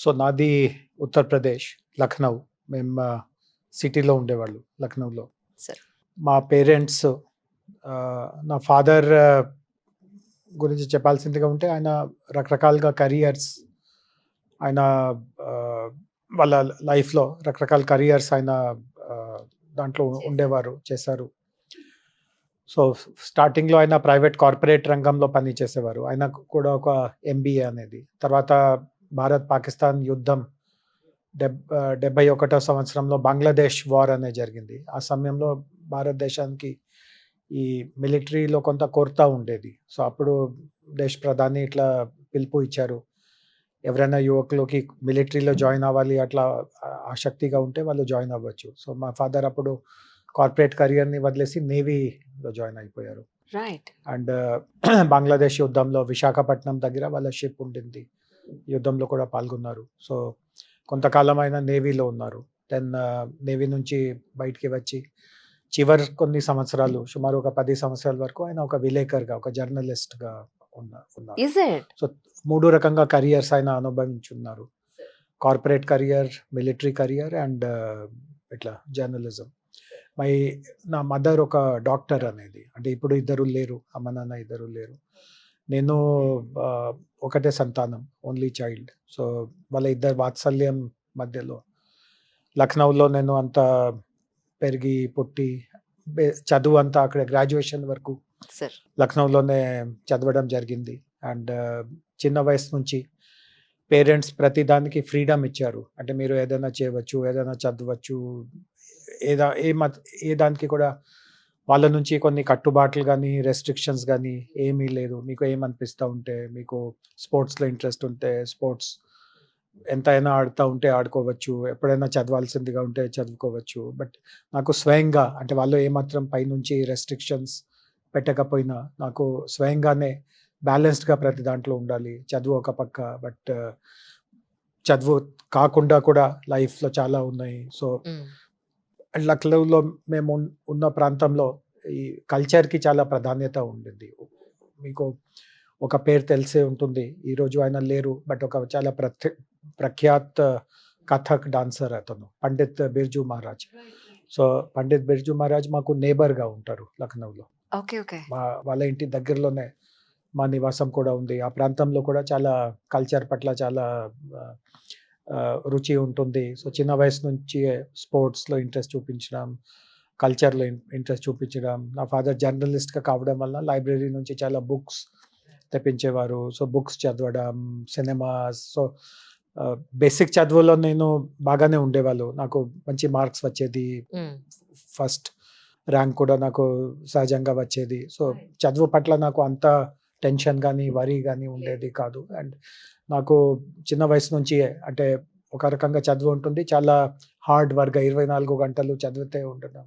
So నాది ఉత్తరప్రదేశ్, లఖనౌ. మేము సిటీలో ఉండేవాళ్ళు లఖనౌలో. సరే. మా పేరెంట్స్ నా ఫాదర్ గురించి చెప్పాల్సిందిగా ఉంటే ఆయన రకరకాలుగా కెరియర్స్ ఆయన వాళ్ళ లైఫ్‌లో రకరకాల కెరియర్స్ ఆయన దాంట్లో ఉండేవారు, చేశారు. సో స్టార్టింగ్‌లో ఆయన ప్రైవేట్ కార్పొరేట్ రంగంలో పనిచేసేవారు. ఆయనకు కూడా ఒక ఎంబీఏ అనేది. తర్వాత భారత్ పాకిస్తాన్ యుద్ధం 71వ సంవత్సరంలో బంగ్లాదేశ్ వార్ అనేది జరిగింది. ఆ సమయంలో భారతదేశానికి ఈ మిలిటరీలో కొంత కొరత ఉండేది. సో అప్పుడు దేశ ప్రధాని ఇట్లా పిలుపు ఇచ్చారు. ఎవరైనా యువకులకి మిలిటరీలో జాయిన్ అవ్వాలి అట్లా ఆసక్తిగా ఉంటే వాళ్ళు జాయిన్ అవ్వచ్చు. సో మా ఫాదర్ అప్పుడు కార్పొరేట్ కెరియర్‌ని వదిలేసి నేవీలో జాయిన్ అయిపోయారు. రైట్. అండ్ బంగ్లాదేశ్ యుద్ధంలో విశాఖపట్నం దగ్గర వాళ్ళ షిప్ ఉండింది. యుద్ధంలో కూడా పాల్గొన్నారు. సో కొంతకాలం ఆయన నేవీలో ఉన్నారు. దెన్ నేవీ నుంచి బయటికి వచ్చి చివరి కొన్ని సంవత్సరాలు సుమారు ఒక 10 సంవత్సరాల వరకు ఆయన ఒక విలేకరుగా, ఒక జర్నలిస్ట్‌గా ఉన్నారు. Is it? సో 3 రకంగా కెరియర్స్ ఆయన అనుభవించున్నారు. Corporate career, military career and ఇట్లా జర్నలిజం. నా మదర్ ఒక డాక్టర్ అనేది. అంటే ఇప్పుడు ఇద్దరు లేరు. అమ్మ, నాన్న ఇద్దరు లేరు. నేను ఒకటే సంతానం, ఓన్లీ చైల్డ్. సో వాళ్ళ ఇద్దరు వాత్సల్యం మధ్యలో లఖనౌలో నేను అంతా పెరిగి పుట్టి చదువు అంతా అక్కడ గ్రాడ్యుయేషన్ వరకు సార్. లఖనౌలోనే చదవడం జరిగింది. అండ్ చిన్న వయసు నుంచి పేరెంట్స్ ప్రతి దానికి ఫ్రీడమ్ ఇచ్చారు. అంటే మీరు ఏదైనా చేయవచ్చు, ఏదైనా చదవచ్చు, ఏ దానికి కూడా వాళ్ళ నుంచి కొన్ని కట్టుబాట్లు కానీ, రెస్ట్రిక్షన్స్ కానీ ఏమీ లేదు. మీకు ఏమనిపిస్తూ ఉంటే, మీకు స్పోర్ట్స్‌లో ఇంట్రెస్ట్ ఉంటే స్పోర్ట్స్ ఎంతైనా ఆడుతూ ఉంటే ఆడుకోవచ్చు, ఎప్పుడైనా చదవాల్సిందిగా ఉంటే చదువుకోవచ్చు. బట్ నాకు స్వయంగా అంటే వాళ్ళు ఏమాత్రం పైనుంచి రెస్ట్రిక్షన్స్ పెట్టకపోయినా నాకు స్వయంగానే బ్యాలెన్స్డ్‌గా ప్రతి దాంట్లో ఉండాలి. చదువు ఒక పక్క, బట్ చదువు కాకుండా కూడా లైఫ్‌లో చాలా ఉన్నాయి. సో లఖనౌలో మేము ఉన్న ప్రాంతంలో ఈ కల్చర్‌కి చాలా ప్రాధాన్యత ఉండింది. మీకు ఒక పేరు తెలిసే ఉంటుంది. ఈరోజు ఆయన లేరు. బట్ ఒక చాలా ప్రఖ్యాత్ కథక్ డాన్సర్ అతను పండిత్ బిర్జూ మహారాజ్. సో పండిత్ బిర్జూ మహారాజ్ మాకు నేబర్‌గా ఉంటారు లఖనౌలో. ఓకే. ఓకే. వాళ్ళ ఇంటి దగ్గరలోనే మా నివాసం కూడా ఉంది. ఆ ప్రాంతంలో కూడా చాలా కల్చర్ పట్ల చాలా రుచి ఉంటుంది. సో చిన్న వయసు నుంచి స్పోర్ట్స్‌లో ఇంట్రెస్ట్ చూపించడం, కల్చర్‌లో ఇంట్రెస్ట్ చూపించడం. నా ఫాదర్ జర్నలిస్ట్‌గా కావడం వల్ల లైబ్రరీ నుంచి చాలా బుక్స్ తెప్పించేవారు. సో బుక్స్ చదవడం, సినిమాస్. సో బేసిక్ చదువులో నేను బాగానే ఉండేవాళ్ళు. నాకు మంచి మార్క్స్ వచ్చేది. ఫస్ట్ ర్యాంక్ కూడా నాకు సహజంగా వచ్చేది. సో చదువు పట్ల నాకు అంత టెన్షన్ కానీ, వరీ కానీ ఉండేది కాదు. అండ్ నాకు చిన్న వయసు నుంచి అంటే ఒక రకంగా చదువు ఉంటుంది. చాలా హార్డ్ వర్క్ 24 గంటలు చదివితే ఉండడం.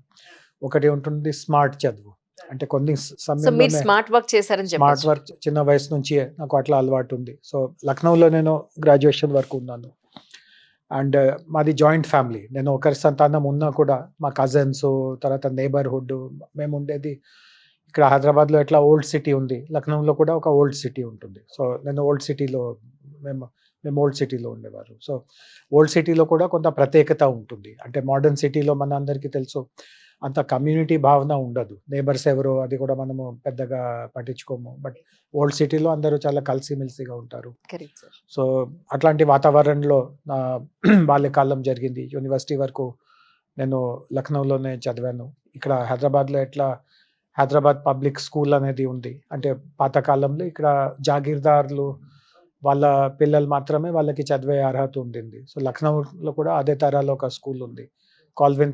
ఒకటి ఉంటుంది స్మార్ట్ చదువు. అంటే కొన్ని సమయంలో స్మార్ట్ వర్క్ చేశారని స్మార్ట్ వర్క్ చిన్న వయసు నుంచి నాకు అట్లా అలవాటు ఉంది. సో లఖనౌలో నేను గ్రాడ్యుయేషన్ వరకు ఉన్నాను. అండ్ మాది జాయింట్ ఫ్యామిలీ. నేను ఒకరి సంతానం ఉన్నా కూడా మా కజిన్స్, తర్వాత నేబర్‌హుడ్ మేము ఉండేది ఇక్కడ హైదరాబాద్‌లో ఎట్లా ఓల్డ్ సిటీ ఉంది, లఖనౌలో కూడా ఒక ఓల్డ్ సిటీ ఉంటుంది. సో నేను ఓల్డ్ సిటీలో మేము ఓల్డ్ సిటీలో ఉండేవారు. సో ఓల్డ్ సిటీలో కూడా కొంత ప్రత్యేకత ఉంటుంది. అంటే మోడర్న్ సిటీలో మన అందరికీ తెలుసు అంత కమ్యూనిటీ భావన ఉండదు. నేబర్స్ ఎవరో అది కూడా మనము పెద్దగా పట్టించుకోము. బట్ ఓల్డ్ సిటీలో అందరూ చాలా కలిసిమెలిసిగా ఉంటారు. సో అట్లాంటి వాతావరణంలో నా బాల్యకాలం జరిగింది. యూనివర్సిటీ వరకు నేను లఖనౌలోనే చదివాను. ఇక్కడ హైదరాబాద్‌లో ఎట్లా హైదరాబాద్ పబ్లిక్ స్కూల్ అనేది ఉంది. అంటే పాతకాలంలో ఇక్కడ జాగీర్దార్లు వాళ్ళ పిల్లలు మాత్రమే వాళ్ళకి చదివే అర్హత ఉండింది. సో లఖనౌలో కూడా అదే తరాలో ఒక స్కూల్ ఉంది. కాల్విన్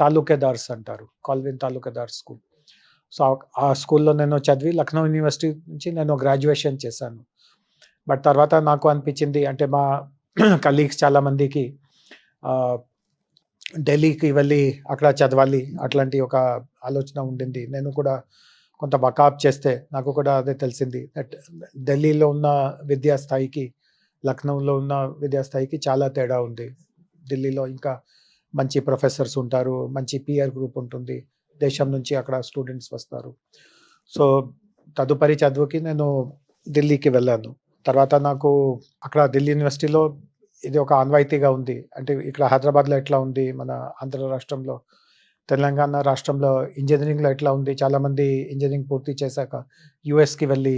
తాలూకేదార్స్ అంటారు. Calvin తాలూకేదార్స్ school. సో ఆ స్కూల్‌లో నేను చదివి లఖనౌ యూనివర్సిటీ నుంచి నేను గ్రాడ్యుయేషన్ చేశాను. బట్ తర్వాత నాకు అనిపించింది అంటే మా కలీగ్స్ చాలామందికి ఢిల్లీకి వెళ్ళి అక్కడ చదవాలి అట్లాంటి ఒక ఆలోచన ఉండింది. నేను కూడా కొంత వకాబ్ చేస్తే నాకు కూడా అదే తెలిసింది. దట్ ఢిల్లీలో ఉన్న విద్యా స్థాయికి, లఖనౌలో ఉన్న విద్యా స్థాయికి చాలా తేడా ఉంది. ఢిల్లీలో ఇంకా మంచి ప్రొఫెసర్స్ ఉంటారు, మంచి పియర్ గ్రూప్ ఉంటుంది, దేశం నుంచి అక్కడ స్టూడెంట్స్ వస్తారు. సో తదుపరి చదువుకి నేను ఢిల్లీకి వెళ్ళాను. తర్వాత నాకు అక్కడ ఢిల్లీ యూనివర్సిటీలో ఇది ఒక ఆనవాయితీగా ఉంది. అంటే ఇక్కడ హైదరాబాద్‌లో ఎట్లా ఉంది, మన ఆంధ్ర రాష్ట్రంలో, తెలంగాణ రాష్ట్రంలో ఇంజినీరింగ్‌లో ఎట్లా ఉంది. చాలామంది ఇంజినీరింగ్ పూర్తి చేశాక యూఎస్‌కి వెళ్ళి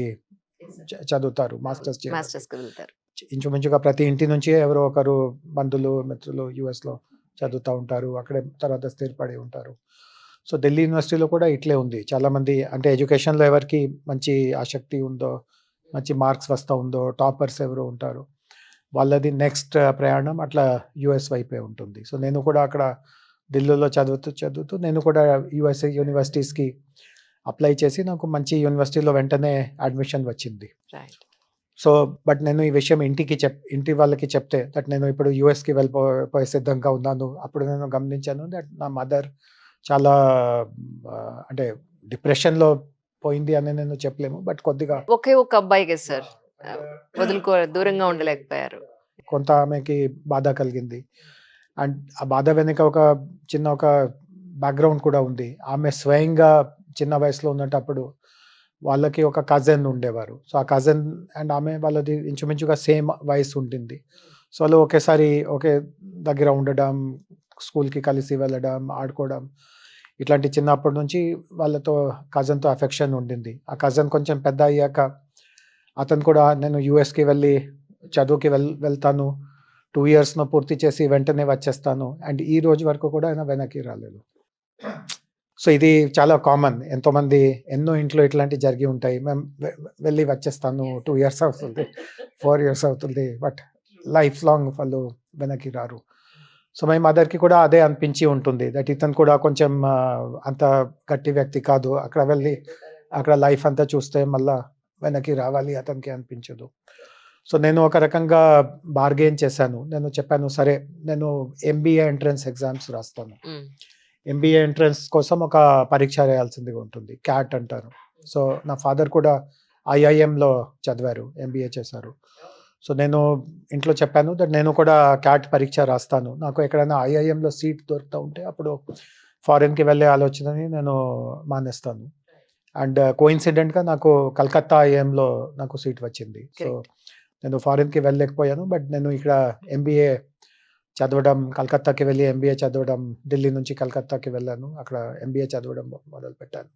చదువుతారు. మాస్టర్స్ చేయడానికి. మాస్టర్స్‌కి వెళ్తారు. ఇంచుమించుగా ప్రతి ఇంటి నుంచి ఎవరో ఒకరు బంధువులు, మిత్రులు యూఎస్‌లో చదువుతా ఉంటారు. అక్కడే తర్వాత స్థిరపడి ఉంటారు. సో, ఢిల్లీ యూనివర్సిటీలో కూడా ఇట్లే ఉంది. చాలామంది అంటే ఎడ్యుకేషన్‌లో ఎవరికి మంచి ఆసక్తి ఉందో, మంచి మార్క్స్ వస్తా ఉందో, టాపర్స్ ఎవరు ఉంటారో, వాళ్ళది నెక్స్ట్ ప్రయాణం అట్లా యూఎస్ వైపే ఉంటుంది. సో, నేను కూడా అక్కడ ఢిల్లీలో చదువుతూ నేను కూడా యూఎస్ఏ యూనివర్సిటీస్‌కి అప్లై చేసి నాకు మంచి యూనివర్సిటీలో వెంటనే అడ్మిషన్ వచ్చింది. రైట్. సో, బట్ నేను ఈ విషయం ఇంటి వాళ్ళకి చెప్తే దట్ నేను ఇప్పుడు యూఎస్‌కి పోయే సిద్ధంగా ఉన్నాను. అప్పుడు నేను గమనించాను దట్ నా మదర్ చాలా అంటే డిప్రెషన్‌లో పోయింది అని నేను చెప్పలేము. బట్ కొద్దిగా ఒకే ఒక అబ్బాయి కదా సార్. దూరంగా ఉండలేకపోయారు. కొంత ఆమెకి బాధ కలిగింది. అండ్ ఆ బాధ వెనుక ఒక బ్యాక్‌గ్రౌండ్ కూడా ఉంది. ఆమె స్వయంగా చిన్న వయసులో ఉన్నటప్పుడు వాళ్ళకి ఒక కజిన్ ఉండేవారు. సో, ఆ కజిన్ అండ్ ఆమె వాళ్ళది ఇంచుమించుగా సేమ్ వయసు ఉంటుంది. సో, వాళ్ళు ఒకే దగ్గర ఉండడం, స్కూల్‌కి కలిసి వెళ్ళడం, ఆడుకోవడం, ఇట్లాంటి చిన్నప్పటి నుంచి వాళ్ళతో కజిన్‌తో అఫెక్షన్ ఉండింది. ఆ కజిన్ కొంచెం పెద్ద అయ్యాక అతను కూడా నేను యూఎస్‌కి వెళ్ళి చదువుకి వెళ్తాను. 2 ఇయర్స్‌లో పూర్తి చేసి వెంటనే వచ్చేస్తాను. అండ్ ఈ రోజు వరకు కూడా ఆయన వెనక్కి రాలేదు. సో, ఇది చాలా కామన్. ఎన్నో ఇంట్లో ఇట్లాంటివి జరిగి ఉంటాయి. మేము వెళ్ళి వచ్చేస్తాను. 2 ఇయర్స్ అవుతుంది, 4 ఇయర్స్ అవుతుంది. బట్ లైఫ్ లాంగ్ వాళ్ళు వెనక్కి రారు. సో, మై మదర్‌కి కూడా అదే అనిపించి ఉంటుంది. దట్ ఇతను కూడా కొంచెం అంత గట్టి వ్యక్తి కాదు. అక్కడ లైఫ్ అంతా చూస్తే మళ్ళా వెనక్కి రావాలి అతనికి అనిపించదు. సో, నేను ఒక రకంగా బార్గెయిన్ చేశాను. నేను చెప్పాను, సరే నేను ఎంబీఏ ఎంట్రన్స్ ఎగ్జామ్స్ రాస్తాను. ఎంబీఏ ఎంట్రన్స్ కోసం ఒక పరీక్ష రాయాల్సిందిగా ఉంటుంది. క్యాట్ అంటారు. సో, నా ఫాదర్ కూడా ఐఐఎంలో చదివారు. ఎంబీఏ చేశారు. సో, నేను ఇంట్లో చెప్పాను దట్ నేను కూడా క్యాట్ పరీక్ష రాస్తాను. నాకు ఎక్కడైనా ఐఐఎంలో సీట్ దొరుకుతూ ఉంటే అప్పుడు ఫారిన్‌కి వెళ్ళే ఆలోచనని నేను మానేస్తాను. అండ్ కోయిన్సిడెంట్‌గా నాకు కలకత్తా ఐఐఎంలో నాకు సీట్ వచ్చింది. సో, నేను ఫారిన్‌కి వెళ్ళలేకపోయాను. బట్ నేను ఇక్కడ ఎంబీఏ చదవడం, కలకత్తాకి వెళ్ళి ఎంబీఏ చదవడం, ఢిల్లీ నుంచి కలకత్తాకి వెళ్ళాను. అక్కడ ఎంబీఏ చదవడం మొదలుపెట్టాను.